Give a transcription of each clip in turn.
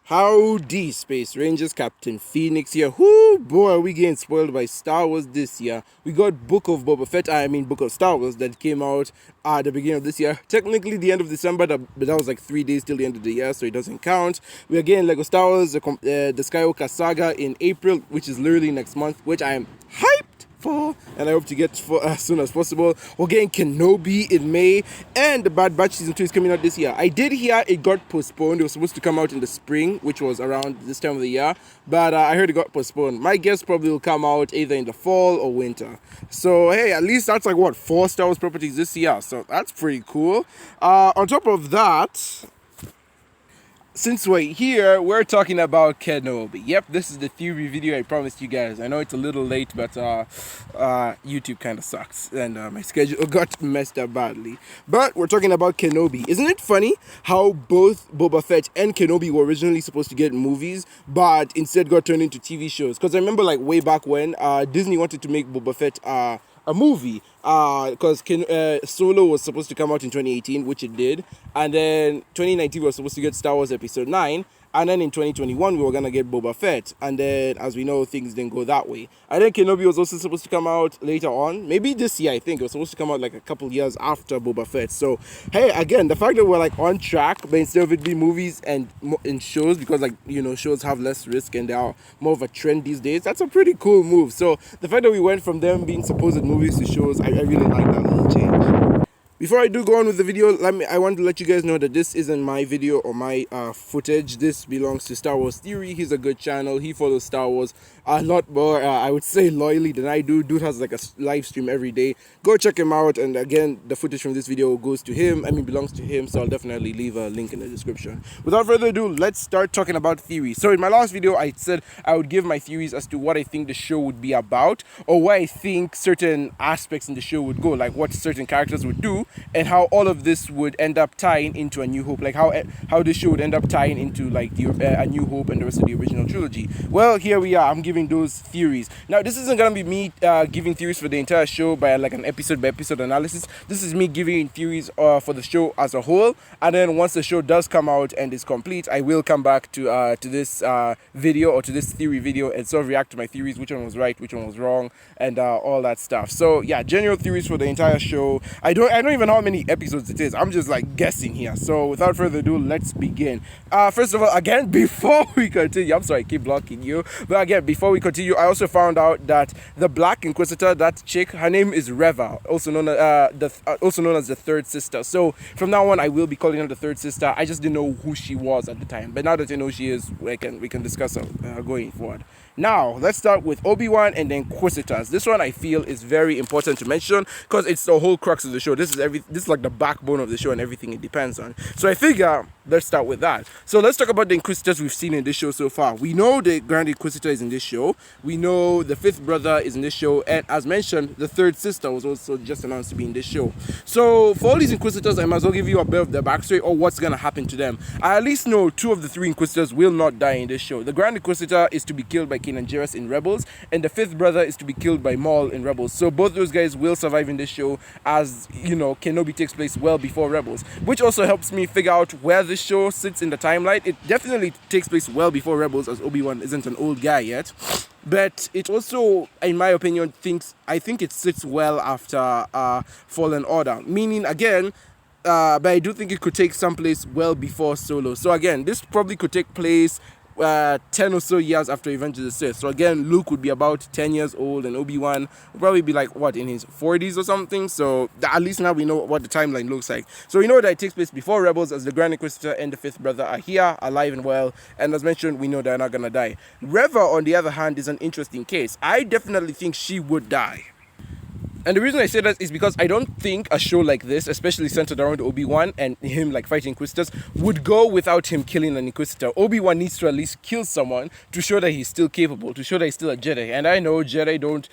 Howdy, Space Rangers, Captain Phoenix here. Whoo, boy, are we getting spoiled by Star Wars this year. We got Book of Boba Fett, Book of Star Wars that came out at the beginning of this year. Technically the end of December, but that was like 3 days till the end of the year, so it doesn't count. We are getting Lego Star Wars, the Skywalker Saga in April, which is literally next month, which I am hyped for, and I hope to get for as soon as possible. We're getting Kenobi in May, and the Bad Batch Season 2 is coming out this year. I did hear it got postponed. It was supposed to come out in the spring, which was around this time of the year, but I heard it got postponed. My guess probably will come out either in the fall or winter. So hey, at least that's like what, 4 Star Wars properties this year, so that's pretty cool. On top of that, since we're here, we're talking about Kenobi. Yep, this is the theory video I promised you guys. I know it's a little late, but YouTube kind of sucks, and my schedule got messed up badly. But we're talking about Kenobi. Isn't it funny how both Boba Fett and Kenobi were originally supposed to get movies, but instead got turned into TV shows? Because I remember like way back when Disney wanted to make Boba Fett a movie, because Solo was supposed to come out in 2018, which it did, and then 2019 we were supposed to get Star Wars Episode 9, and then in 2021 we were gonna get Boba Fett, and then as we know, things didn't go that way. I think Kenobi was also supposed to come out later on, maybe this year. I think it was supposed to come out like a couple years after Boba Fett. So hey, again, the fact that we're like on track, but instead of it being movies and shows, because like, you know, shows have less risk and they are more of a trend these days, that's a pretty cool move. So the fact that we went from them being supposed movies to shows, I really like that little change. Before I do go on with the video, I want to let you guys know that this isn't my video or my footage. This belongs to Star Wars Theory. He's a good channel. He follows Star Wars a lot more, I would say, loyally than I do. Dude has like a live stream every day. Go check him out. And again, the footage from this video goes to him. Belongs to him. So I'll definitely leave a link in the description. Without further ado, let's start talking about theories. So in my last video, I said I would give my theories as to what I think the show would be about, or where I think certain aspects in the show would go, like what certain characters would do, and how all of this would end up tying into A New Hope, like how this show would end up tying into like the A New Hope and the rest of the original trilogy. Well, here we are. I'm giving those theories. Now, this isn't gonna be me giving theories for the entire show by like an episode by episode analysis. This is me giving theories for the show as a whole, and then once the show does come out and is complete, I will come back to this video, or to this theory video, and sort of react to my theories, which one was right, which one was wrong, and all that stuff. So yeah, general theories for the entire show. I don't even know how many episodes it is. I'm just like guessing here. So without further ado, let's begin. First of all, again, before we continue, I'm sorry I keep blocking you, but again, before we continue, I also found out that the Black Inquisitor, that chick, her name is Reva, also known as the Third Sister. So from now on, I will be calling her the Third Sister. I just didn't know who she was at the time, but now that I know who she is, we can discuss her going forward. Now, let's start with Obi-Wan and the Inquisitors. This one I feel is very important to mention because it's the whole crux of the show. This is like the backbone of the show and everything it depends on. So I figure let's start with that. So let's talk about the Inquisitors we've seen in this show so far. We know the Grand Inquisitor is in this show. We know the fifth brother is in this show. And as mentioned, the third sister was also just announced to be in this show. So for all these Inquisitors, I might as well give you a bit of their backstory or what's going to happen to them. I at least know 2 of the 3 Inquisitors will not die in this show. The Grand Inquisitor is to be killed by Kanan Jarrus in Rebels, and the fifth brother is to be killed by Maul in Rebels. So both those guys will survive in this show, as you know, Kenobi takes place well before Rebels, which also helps me figure out where this show sits in the timeline. It definitely takes place well before Rebels, as Obi-Wan isn't an old guy yet, but it also, in my opinion, I think it sits well after Fallen Order, meaning again, but I do think it could take some place well before Solo. So again, this probably could take place 10 or so years after Revenge of the Sith. So again, Luke would be about 10 years old, and Obi-Wan would probably be like, what, in his 40s or something. So at least now we know what the timeline looks like. So we know that it takes place before Rebels, as the Grand Inquisitor and the fifth brother are here, alive and well, and as mentioned, we know they're not gonna die. Reva, on the other hand, is an interesting case. I definitely think she would die. And the reason I say that is because I don't think a show like this, especially centered around Obi-Wan and him like fighting Inquisitors, would go without him killing an Inquisitor. Obi-Wan needs to at least kill someone to show that he's still capable, to show that he's still a Jedi. And I know Jedi don't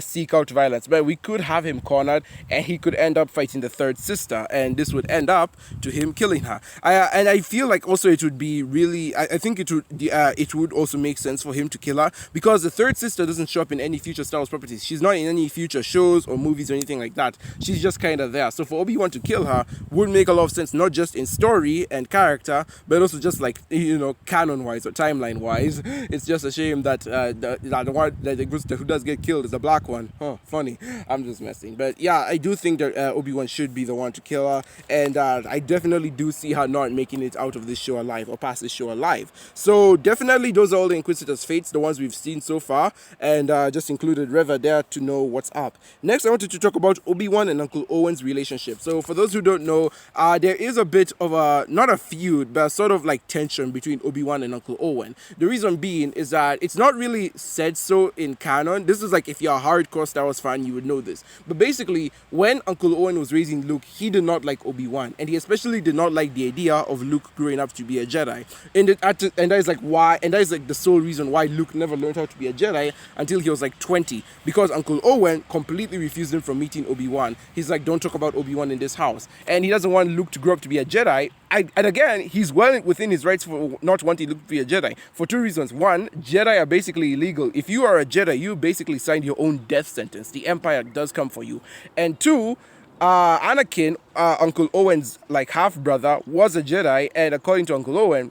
seek out violence, but we could have him cornered and he could end up fighting the third sister, and this would end up to him killing her. And I feel like also it would be really, I think it would also make sense for him to kill her, because the third sister doesn't show up in any future Star Wars properties. She's not in any future shows or movies or anything like that. She's just kind of there. So for Obi-Wan to kill her would make a lot of sense, not just in story and character, but also just like, you know, canon-wise or timeline-wise. It's just a shame that the one that who does get killed is the black one. Huh, funny. I'm just messing. But yeah, I do think that Obi-Wan should be the one to kill her, and I definitely do see her not making it out of this show alive or past this show alive. So definitely those are all the Inquisitors' fates, the ones we've seen so far, and just included Reva there to know what's up. Next, I wanted to talk about Obi-Wan and Uncle Owen's relationship. So for those who don't know, there is a bit of a, not a feud, but sort of like tension between Obi-Wan and Uncle Owen. The reason being is that it's not really said so in canon. This is like, if you're a hardcore Star Wars fan, you would know this. But basically, when Uncle Owen was raising Luke, he did not like Obi-Wan, and he especially did not like the idea of Luke growing up to be a Jedi. And that is like why, and that is like the sole reason why Luke never learned how to be a Jedi until he was like 20, because Uncle Owen completely refused him from meeting Obi-Wan. He's like, don't talk about Obi-Wan in this house, and he doesn't want Luke to grow up to be a Jedi. And again, he's well within his rights for not wanting Luke to be a Jedi for two reasons. One, Jedi are basically illegal. If you are a Jedi, you basically signed your own death sentence. The Empire does come for you. And two, Anakin, Uncle Owen's like half brother, was a Jedi, and according to Uncle Owen,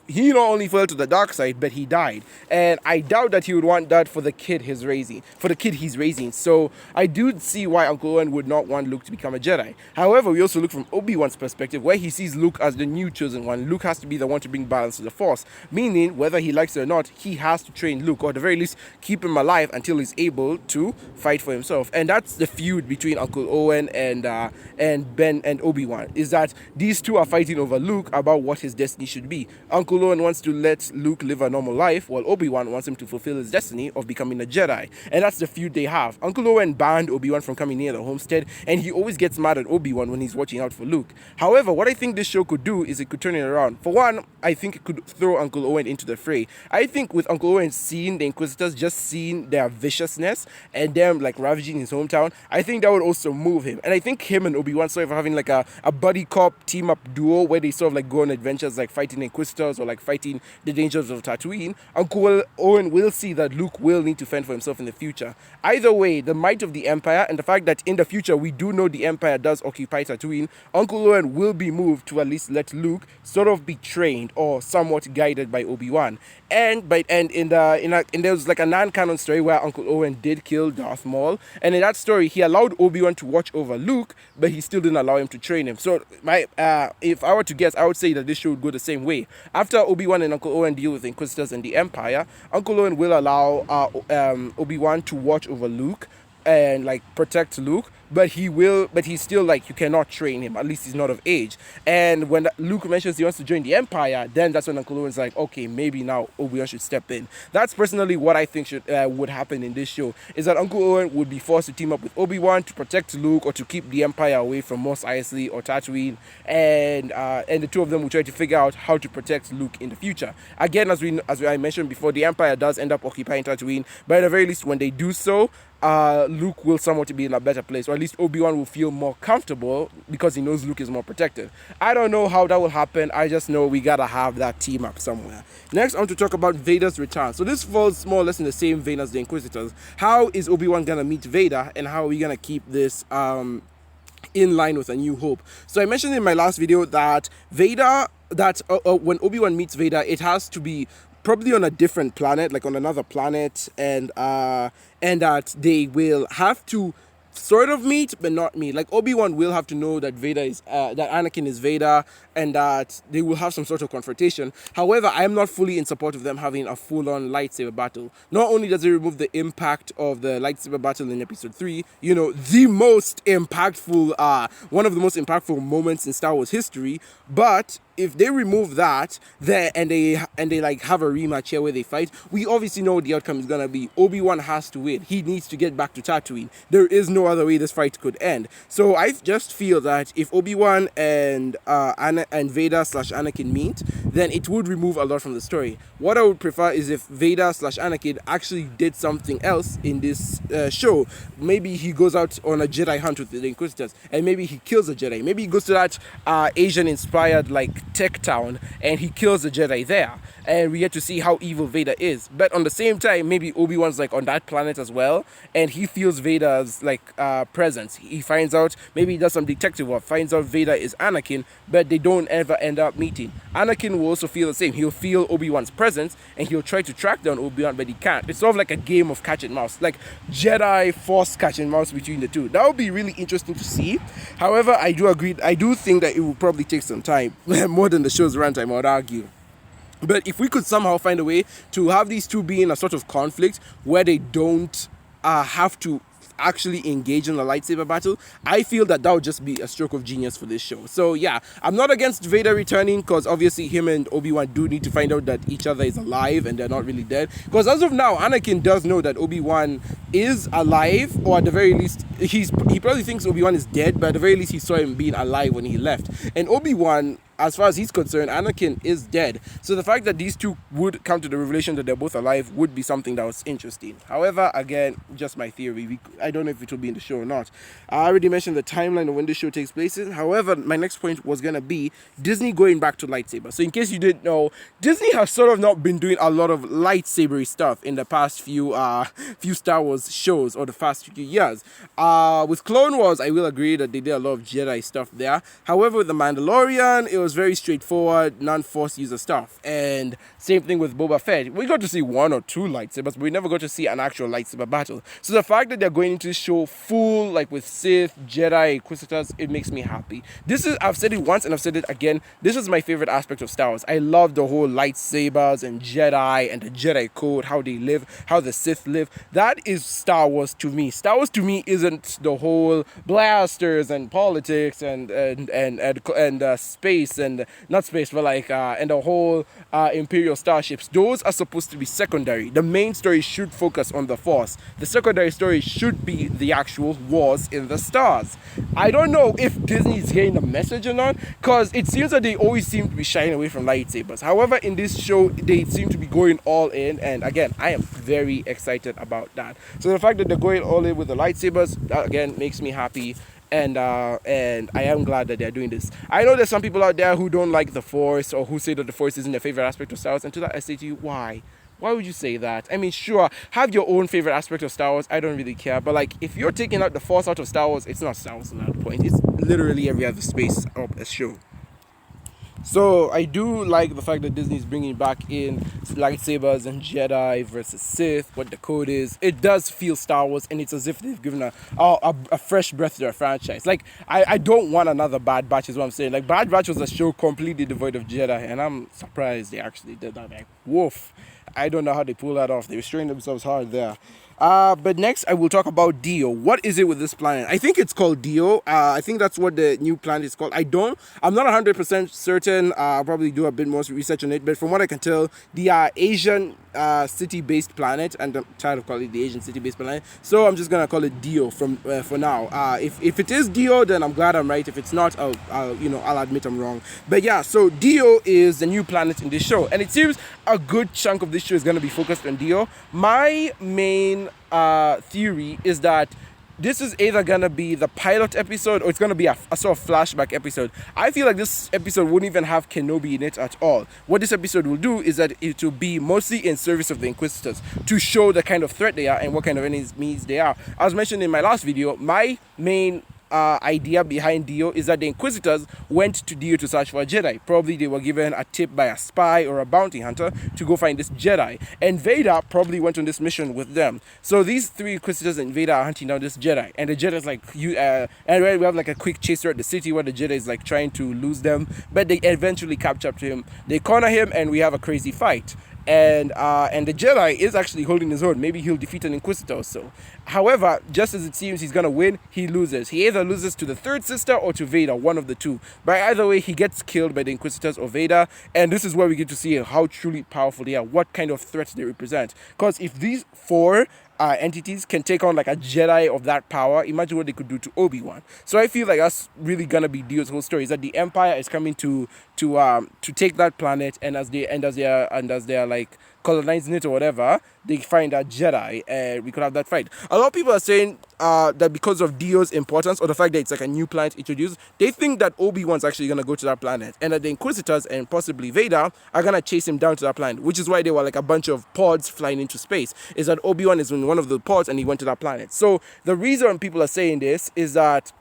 he not only fell to the dark side, but he died. And I doubt that he would want that for the kid he's raising. So I do see why Uncle Owen would not want Luke to become a Jedi. However, we also look from Obi-Wan's perspective, where he sees Luke as the new chosen one. Luke has to be the one to bring balance to the Force, meaning whether he likes it or not, he has to train Luke, or at the very least keep him alive until he's able to fight for himself. And that's the feud between Uncle Owen and Ben and Obi-Wan, is that these two are fighting over Luke about what his destiny should be. Uncle Owen wants to let Luke live a normal life, while Obi-Wan wants him to fulfill his destiny of becoming a Jedi. And that's the feud they have. Uncle Owen banned Obi-Wan from coming near the homestead, and he always gets mad at Obi-Wan when he's watching out for Luke. However, what I think this show could do is it could turn it around. For one, I think it could throw Uncle Owen into the fray. I think with Uncle Owen seeing the Inquisitors, just seeing their viciousness and them like ravaging his hometown, I think that would also move him. And I think him and Obi-Wan sort of having like a buddy cop team up duo where they sort of like go on adventures like fighting Inquisitors or like fighting the dangers of Tatooine. Uncle Owen will see that Luke will need to fend for himself in the future. Either way, the might of the Empire and the fact that in the future we do know the Empire does occupy Tatooine, Uncle Owen will be moved to at least let Luke sort of be trained or somewhat guided by Obi-Wan. And there was like a non-canon story where Uncle Owen did kill Darth Maul, and in that story he allowed Obi-Wan to watch over Luke, but he still didn't allow him to train him. So if I were to guess, I would say that this show would go the same way. After Obi-Wan and Uncle Owen deal with the Inquisitors and the Empire, Uncle Owen will allow Obi-Wan to watch over Luke and like protect Luke, but he's still like, you cannot train him, at least he's not of age. And when Luke mentions he wants to join the Empire, then that's when Uncle Owen's like, okay, maybe now Obi-Wan should step in. That's personally what I think would happen in this show, is that Uncle Owen would be forced to team up with Obi-Wan to protect Luke or to keep the Empire away from Mos Eisley or Tatooine, and the two of them will try to figure out how to protect Luke in the future. Again, as I mentioned before, the Empire does end up occupying Tatooine, but at the very least when they do so, Luke will somewhat be in a better place, or at least Obi-Wan will feel more comfortable because he knows Luke is more protected. I don't know how that will happen, I just know we gotta have that team up somewhere. Next, I want to talk about Vader's return. So this falls more or less in the same vein as the Inquisitors. How is Obi-Wan gonna meet Vader, and how are we gonna keep this in line with A New Hope? So I mentioned in my last video that when Obi-Wan meets Vader, it has to be probably on a different planet, like on another planet, and that they will have to sort of meet, but not meet. Like Obi-Wan will have to know that that Anakin is Vader, and that they will have some sort of confrontation. However, I am not fully in support of them having a full-on lightsaber battle. Not only does it remove the impact of the lightsaber battle in Episode 3, you know, the most impactful, one of the most impactful moments in Star Wars history, but if they remove that there and they like have a rematch here where they fight, we obviously know what the outcome is gonna be. Obi-Wan has to win. He needs to get back to Tatooine. There is no other way this fight could end. So I just feel that if Obi-Wan and Vader/Anakin meet, then it would remove a lot from the story. What I would prefer is if Vader/Anakin actually did something else in this show. Maybe he goes out on a Jedi hunt with the Inquisitors, and maybe he kills a Jedi. Maybe he goes to that Asian-inspired like tech town and he kills the Jedi there, and we get to see how evil Vader is. But on the same time, maybe Obi-Wan's like on that planet as well, and he feels Vader's like presence. He finds out, maybe he does some detective work, finds out Vader is Anakin, but they don't ever end up meeting. Anakin will also feel the same. He'll feel Obi-Wan's presence and he'll try to track down Obi-Wan, but he can't. It's sort of like a game of catch and mouse, like Jedi Force catch and mouse between the two. That would be really interesting to see. However, I do think that it will probably take some time, more than the show's runtime, I would argue. But if we could somehow find a way to have these two be in a sort of conflict where they don't have to actually engage in a lightsaber battle, I feel that would just be a stroke of genius for this show. So yeah, I'm not against Vader returning, because obviously him and Obi-Wan do need to find out that each other is alive and they're not really dead, because as of now Anakin does know that Obi-Wan is alive, or at the very least he probably thinks Obi-Wan is dead, but at the very least he saw him being alive when he left. And Obi-Wan, as far as he's concerned, Anakin is dead. So the fact that these two would come to the revelation that they're both alive would be something that was interesting. However, again, just my theory. I don't know if it will be in the show or not. I already mentioned the timeline of when this show takes place in. However, my next point was going to be Disney going back to lightsabers. So in case you didn't know, Disney has sort of not been doing a lot of lightsabery stuff in the past few Star Wars shows, or the past few years. With Clone Wars, I will agree that they did a lot of Jedi stuff there. However, with The Mandalorian, it was very straightforward, non-force user stuff. And same thing with Boba Fett. We got to see one or two lightsabers, but we never got to see an actual lightsaber battle. So the fact that they're going into this show full, like with Sith, Jedi, Inquisitors, it makes me happy. I've said it once and I've said it again, this is my favorite aspect of Star Wars. I love the whole lightsabers and Jedi and the Jedi code, how they live, how the Sith live. That is Star Wars to me. Star Wars to me isn't the whole blasters and politics and space, and not space, but like and the whole Imperial starships. Those are supposed to be secondary. The main story should focus on the Force. The secondary story should be the actual wars in the stars. I don't know if Disney is getting the message or not, because it seems that they always seem to be shying away from lightsabers. However, in this show, they seem to be going all in, and again, I am very excited about that. So the fact that they're going all in with the lightsabers, that again makes me happy. And I am glad that they're doing this. I know there's some people out there who don't like the Force, or who say that the Force isn't their favorite aspect of Star Wars. And to that I say to you, why? Why would you say that? I mean, sure, have your own favorite aspect of Star Wars. I don't really care. But like, if you're taking out the Force out of Star Wars, it's not Star Wars at that point. It's literally every other space of a show. So I do like the fact that Disney is bringing back in lightsabers and Jedi versus Sith, what the code is. It does feel Star Wars, and it's as if they've given a fresh breath to their franchise. Like, I don't want another Bad Batch is what I'm saying. Like, Bad Batch was a show completely devoid of Jedi, and I'm surprised they actually did that. Like, woof. I don't know how they pull that off. They were restrained themselves hard there. But next I will talk about Dio. What is it with this planet? I think it's called Dio. I think that's what the new planet is called. I'm not 100% certain. I'll probably do a bit more research on it. But from what I can tell, the Asian city-based planet, and I'm tired of calling it the Asian city-based planet. So I'm just gonna call it Dio for now. If it is Dio, then I'm glad I'm right. If it's not, I'll admit I'm wrong. But yeah, so Dio is the new planet in this show, and it seems a good chunk of this show is gonna be focused on Dio. My main theory is that this is either gonna be the pilot episode, or it's gonna be a sort of flashback episode. I feel like this episode wouldn't even have Kenobi in it at all. What this episode will do is that it will be mostly in service of the Inquisitors, to show the kind of threat they are and what kind of enemies they are. As mentioned in my last video, my main idea behind Dio is that the Inquisitors went to Dio to search for a Jedi. Probably they were given a tip by a spy or a bounty hunter to go find this Jedi, and Vader probably went on this mission with them. So these three Inquisitors and Vader are hunting down this Jedi, and the Jedi is like, and we have like a quick chase throughout the city where the Jedi is like trying to lose them, but they eventually capture up to him. They corner him, and we have a crazy fight. And the Jedi is actually holding his own. Maybe he'll defeat an Inquisitor or so. However, just as it seems he's gonna win, he loses. He either loses to the third sister or to Vader, one of the two. But either way, he gets killed by the Inquisitors or Vader. And this is where we get to see how truly powerful they are, what kind of threats they represent. Because if these four entities can take on like a Jedi of that power, imagine what they could do to Obi-Wan. So I feel like that's really gonna be Dio's whole story, is that the Empire is coming to take that planet, and as they are like colonizing it or whatever, they find a Jedi, and we could have that fight. A lot of people are saying that because of Dio's importance or the fact that it's like a new planet introduced, they think that Obi-Wan's actually gonna go to that planet, and that the Inquisitors and possibly Vader are gonna chase him down to that planet, which is why they were like a bunch of pods flying into space. Is that Obi-Wan is in one of the pods and he went to that planet. So the reason people are saying this is that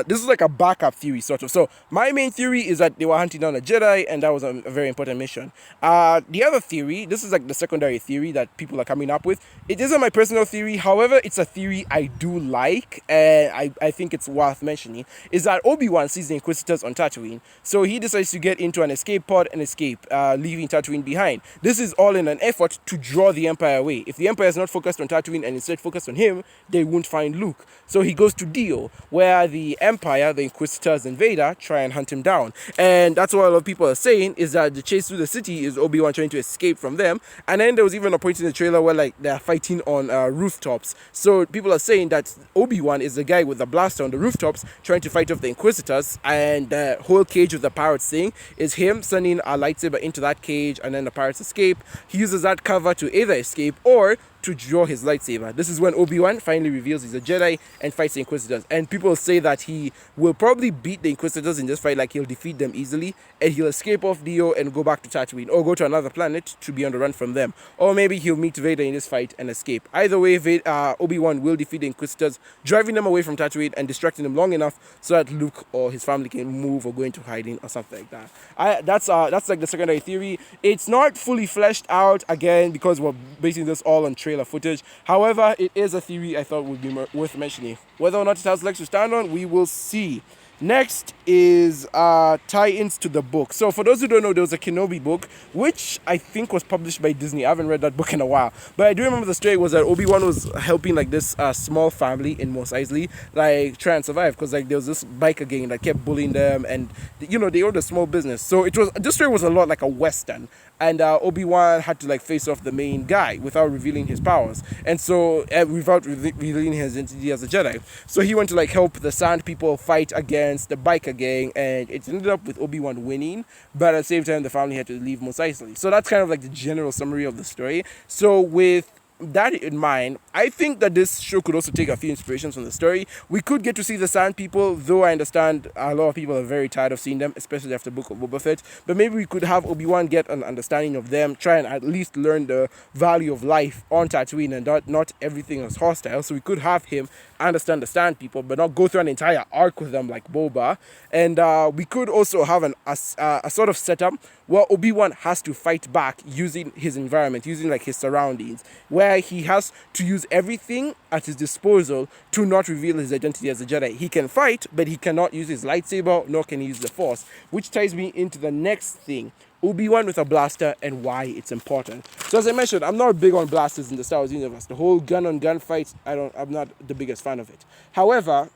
this is like a backup theory, sort of. So my main theory is that they were hunting down a Jedi, and that was a very important mission. The other theory, this is like the secondary theory that people are coming up with. It isn't my personal theory, however, it's a theory I do like, and I think it's worth mentioning, is that Obi-Wan sees the Inquisitors on Tatooine, so he decides to get into an escape pod and escape, leaving Tatooine behind. This is all in an effort to draw the Empire away. If the Empire is not focused on Tatooine and instead focused on him, they won't find Luke. So he goes to Dio, where the Empire, the Inquisitors, and Vader try and hunt him down. And that's what a lot of people are saying, is that the chase through the city is Obi-Wan trying to escape from them. And then there was even a point in the trailer where like they're fighting on rooftops. So people are saying that Obi-Wan is the guy with the blaster on the rooftops trying to fight off the Inquisitors, and the whole cage with the pirates thing is him sending a lightsaber into that cage, and then the pirates escape. He uses that cover to either escape or to draw his lightsaber. This is when Obi-Wan finally reveals he's a Jedi and fights the Inquisitors. And people say that he will probably beat the Inquisitors in this fight, like he'll defeat them easily, and he'll escape off Dio and go back to Tatooine, or go to another planet to be on the run from them. Or maybe he'll meet Vader in this fight and escape. Either way, Obi-Wan will defeat the Inquisitors, driving them away from Tatooine and distracting them long enough so that Luke or his family can move or go into hiding or something like that. That's like the secondary theory. It's not fully fleshed out, again, because we're basing this all on trailer footage. However, it is a theory I thought would be worth mentioning. Whether or not it has legs to stand on, we will see. Next is tie-ins to the book. So for those who don't know, there was a Kenobi book, which I think was published by Disney. I haven't read that book in a while, but I do remember the story was that Obi-Wan was helping like this small family in Mos Eisley like try and survive, because like there was this biker gang that kept bullying them, and you know, they owned a small business. So this story was a lot like a Western, and Obi-Wan had to like face off the main guy without revealing his powers, and so without revealing his identity as a Jedi. So he went to like help the Sand People fight against the biker gang, and it ended up with Obi-Wan winning, but at the same time the family had to leave Mos Eisley. So that's kind of like the general summary of the story. So with that in mind, I think that this show could also take a few inspirations from the story. We could get to see the Sand People, though I understand a lot of people are very tired of seeing them, especially after Book of Boba Fett. But maybe we could have Obi-Wan get an understanding of them, try and at least learn the value of life on Tatooine, and not everything is hostile. So we could have him understand the Sand People, but not go through an entire arc with them like Boba. And we could also have a sort of setup where Obi-Wan has to fight back using his environment, using like his surroundings, where he has to use everything at his disposal to not reveal his identity as a Jedi. He can fight, but he cannot use his lightsaber, nor can he use the Force, which ties me into the next thing. Obi-Wan with a blaster and why it's important. So as I mentioned, I'm not big on blasters in the Star Wars universe. The whole gun-on-gun fight, I'm not the biggest fan of it. However,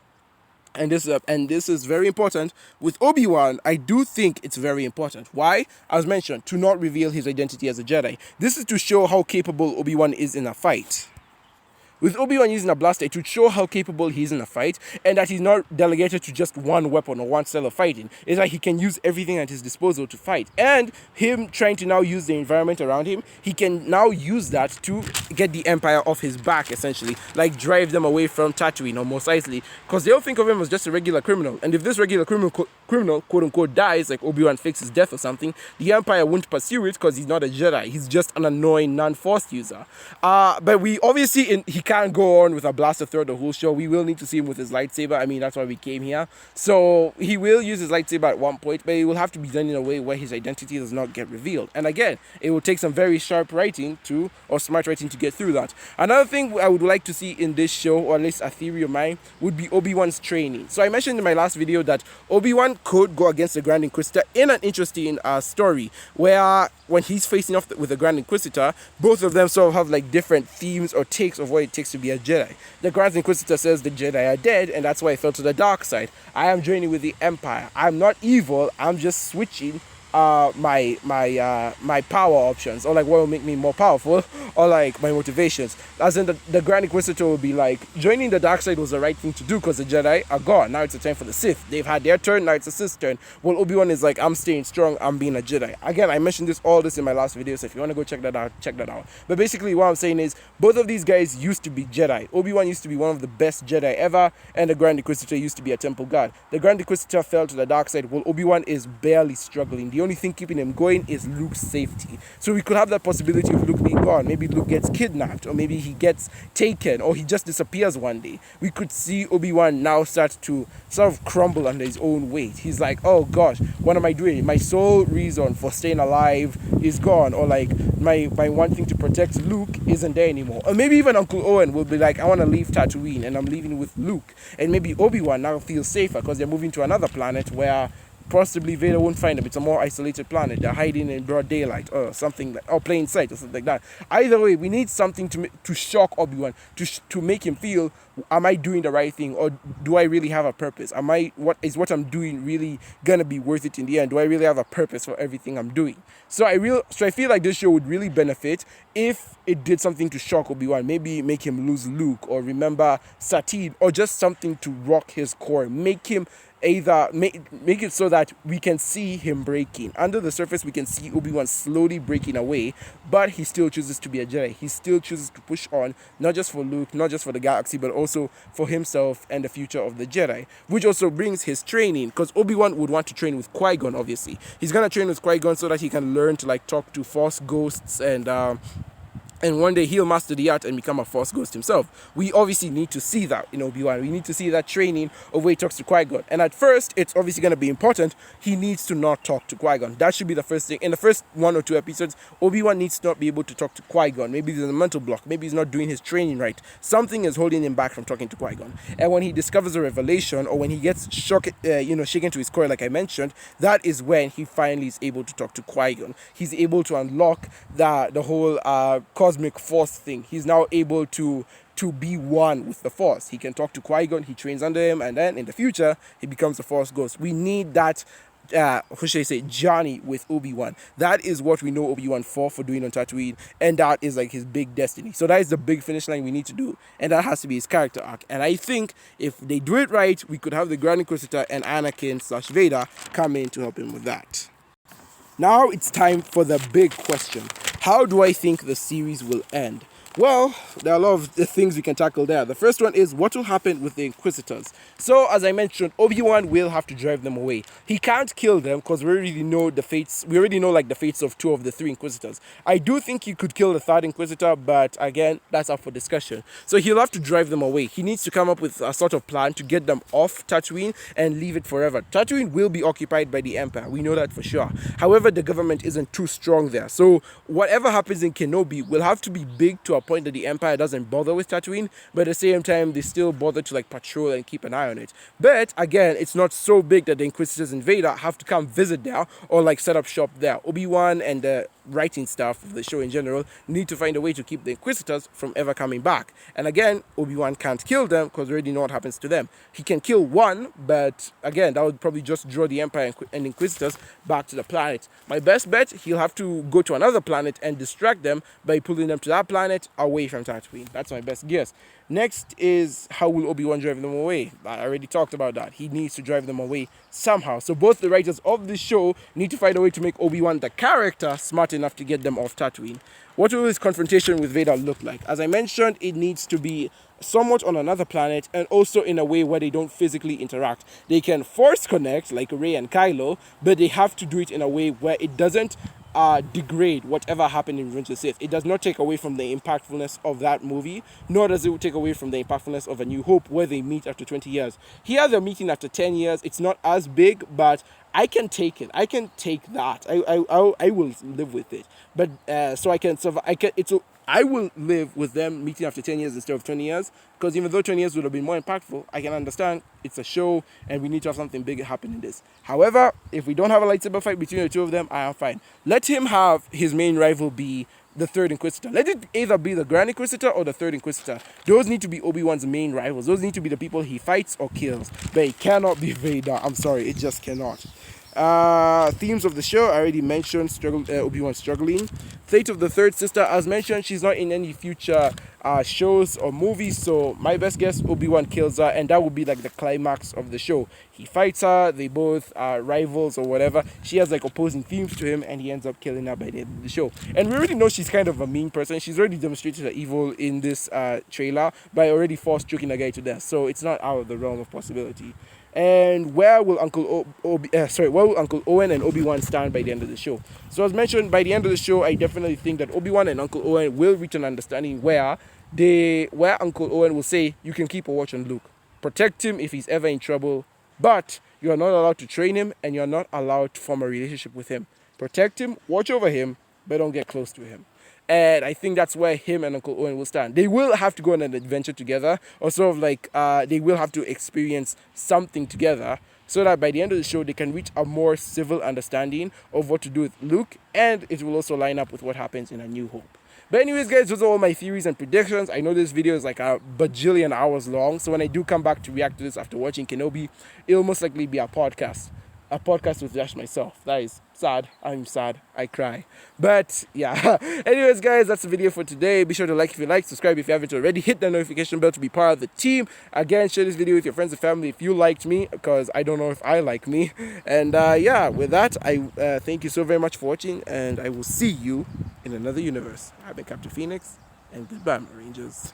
and this is very important, with Obi-Wan, I do think it's very important. Why? As mentioned, to not reveal his identity as a Jedi. This is to show how capable Obi-Wan is in a fight. With Obi-Wan using a blaster, it would show how capable he is in a fight, and that he's not delegated to just one weapon or one style of fighting. It's like he can use everything at his disposal to fight. And him trying to now use the environment around him, he can now use that to get the Empire off his back, essentially. Like drive them away from Tatooine or Mos Eisley, because they'll think of him as just a regular criminal. And if this regular criminal, quote-unquote, dies, like Obi-Wan fakes his death or something, the Empire won't pursue it because he's not a Jedi. He's just an annoying non-Force user. But we obviously, he can't go on with a blaster throughout the whole show. We will need to see him with his lightsaber. I mean, that's why we came here. So he will use his lightsaber at one point, but it will have to be done in a way where his identity does not get revealed. And again, it will take some very sharp writing or smart writing to get through that. Another thing I would like to see in this show, or at least a theory of mine, would be Obi-Wan's training. So I mentioned in my last video that Obi-Wan could go against the Grand Inquisitor in an interesting story, where when he's facing off with the Grand Inquisitor, both of them sort of have like different themes or takes of what it takes to be a Jedi. The Grand Inquisitor says the Jedi are dead, and that's why I fell to the dark side. I am joining with the Empire. I'm not evil, I'm just switching my power options, or like what will make me more powerful, or like my motivations. As in the Grand Inquisitor will be like, joining the dark side was the right thing to do because the Jedi are gone. Now it's the time for the Sith. They've had their turn, now it's the Sith's turn. Well, Obi-Wan is like, I'm staying strong, I'm being a Jedi. Again, I mentioned all this in my last video, so if you want to go check that out, check that out. But basically what I'm saying is, both of these guys used to be Jedi. Obi-Wan used to be one of the best Jedi ever, and the Grand Inquisitor used to be a temple guard. The Grand Inquisitor fell to the dark side, while Obi-Wan is barely struggling. The only thing keeping him going is Luke's safety. So we could have that possibility of Luke being gone. Maybe Luke gets kidnapped, or maybe he gets taken, or he just disappears one day. We could see Obi-Wan now start to sort of crumble under his own weight. He's like, oh gosh, what am I doing? My sole reason for staying alive is gone, or like my one thing to protect Luke isn't there anymore. Or maybe even Uncle Owen will be like, I want to leave Tatooine and I'm leaving with Luke. And maybe Obi-Wan now feels safer because they're moving to another planet where possibly Vader won't find them. It's a more isolated planet. They're hiding in broad daylight or something, like, or plain sight or something like that. Either way, we need something to shock Obi-Wan, to make him feel, am I doing the right thing, or do I really have a purpose? What I'm doing really gonna be worth it in the end? Do I really have a purpose for everything I'm doing? So I feel like this show would really benefit if it did something to shock Obi-Wan, maybe make him lose Luke or remember Satine, or just something to rock his core, make him either make it so that we can see him breaking. Under the surface, we can see Obi-Wan slowly breaking away, but he still chooses to be a Jedi. He still chooses to push on, not just for Luke, not just for the galaxy, but also for himself and the future of the Jedi, which also brings his training, because Obi-Wan would want to train with Qui-Gon, obviously. He's going to train with Qui-Gon so that he can learn to like talk to Force ghosts, and one day he'll master the art and become a Force ghost himself. We obviously need to see that in Obi-Wan. We need to see that training of where he talks to Qui-Gon. And at first, it's obviously going to be important. He needs to not talk to Qui-Gon. That should be the first thing. In the first 1 or 2 episodes, Obi-Wan needs to not be able to talk to Qui-Gon. Maybe there's a mental block. Maybe he's not doing his training right. Something is holding him back from talking to Qui-Gon. And when he discovers a revelation, or when he gets shaken to his core, like I mentioned, that is when he finally is able to talk to Qui-Gon. He's able to unlock the whole cosmic force thing. He's now able to be one with the Force. He can talk to Qui-Gon, he trains under him, and then in the future, he becomes a Force ghost. We need that, journey with Obi-Wan. That is what we know Obi-Wan for doing on Tatooine, and that is like his big destiny. So that is the big finish line we need to do, and that has to be his character arc. And I think if they do it right, we could have the Grand Inquisitor and Anakin/Vader come in to help him with that. Now it's time for the big question. How do I think the series will end? Well, there are a lot of things we can tackle there. The first one is, what will happen with the Inquisitors? So, as I mentioned, Obi-Wan will have to drive them away. He can't kill them because we already know the fates. We already know like the fates of 2 of the 3 Inquisitors. I do think he could kill the 3rd Inquisitor, but again, that's up for discussion. So he'll have to drive them away. He needs to come up with a sort of plan to get them off Tatooine and leave it forever. Tatooine will be occupied by the Empire. We know that for sure. However, the government isn't too strong there. So whatever happens in Kenobi will have to be big to a point that the Empire doesn't bother with Tatooine, but at the same time they still bother to like patrol and keep an eye on it. But again, it's not so big that the Inquisitors and Vader have to come visit there or like set up shop there. Obi-Wan and the writing staff of the show in general need to find a way to keep the Inquisitors from ever coming back. And again, Obi-Wan can't kill them because we already know what happens to them. He can kill one, but again, that would probably just draw the Empire and Inquisitors back to the planet. My best bet, he'll have to go to another planet and distract them by pulling them to that planet away from Tatooine. That's my best guess. Next is, how will Obi-Wan drive them away? I already talked about that. He needs to drive them away somehow. So both the writers of this show need to find a way to make Obi-Wan the character smart enough to get them off Tatooine. What will his confrontation with Vader look like? As I mentioned, it needs to be somewhat on another planet and also in a way where they don't physically interact. They can force connect like Rey and Kylo, but they have to do it in a way where it doesn't degrade whatever happened in Revenge of the Sith. It does not take away from the impactfulness of that movie, nor does it take away from the impactfulness of A New Hope, where they meet after 20 years. Here they're meeting after 10 years. It's not as big, but I can take it. I can take that. I will live with it. But so I can survive. I will live with them meeting after 10 years instead of 20 years, because even though 20 years would have been more impactful, I can understand it's a show and we need to have something big happen in this. However, if we don't have a lightsaber fight between the 2 of them, I am fine. Let him have his main rival be the 3rd Inquisitor. Let it either be the Grand Inquisitor or the 3rd Inquisitor. Those need to be Obi-Wan's main rivals. Those need to be the people he fights or kills. But it cannot be Vader. I'm sorry, it just cannot. Themes of the show, I already mentioned, Obi-Wan struggling. Fate of the third sister, as mentioned, she's not in any future shows or movies, so my best guess, Obi-Wan kills her, and that would be like the climax of the show. He fights her, they both are rivals or whatever. She has like opposing themes to him, and he ends up killing her by the end of the show. And we already know she's kind of a mean person. She's already demonstrated her evil in this trailer by already force choking a guy to death, so it's not out of the realm of possibility. And where will Uncle Owen and Obi-Wan stand by the end of the show? So as mentioned, by the end of the show, I definitely think that Obi-Wan and Uncle Owen will reach an understanding where Uncle Owen will say, you can keep a watch on Luke. Protect him if he's ever in trouble, but you are not allowed to train him and you're not allowed to form a relationship with him. Protect him, watch over him, but don't get close to him. And I think that's where him and Uncle Owen will stand. They will have to go on an adventure together, or sort of like they will have to experience something together, so that by the end of the show they can reach a more civil understanding of what to do with Luke, and it will also line up with what happens in A New Hope. But anyways, guys, those are all my theories and predictions. I know this video is like a bajillion hours long, so when I do come back to react to this after watching Kenobi, it'll most likely be a podcast. A podcast with just myself. That is sad. I'm sad. I cry. But yeah. Anyways, guys, that's the video for today. Be sure to like if you like, subscribe if you haven't already, hit the notification bell to be part of the team. Again, share this video with your friends and family if you liked me, because I don't know if I like me. And yeah, with that, I thank you so very much for watching, and I will see you in another universe. I've been Captain Phoenix, and goodbye, my Rangers.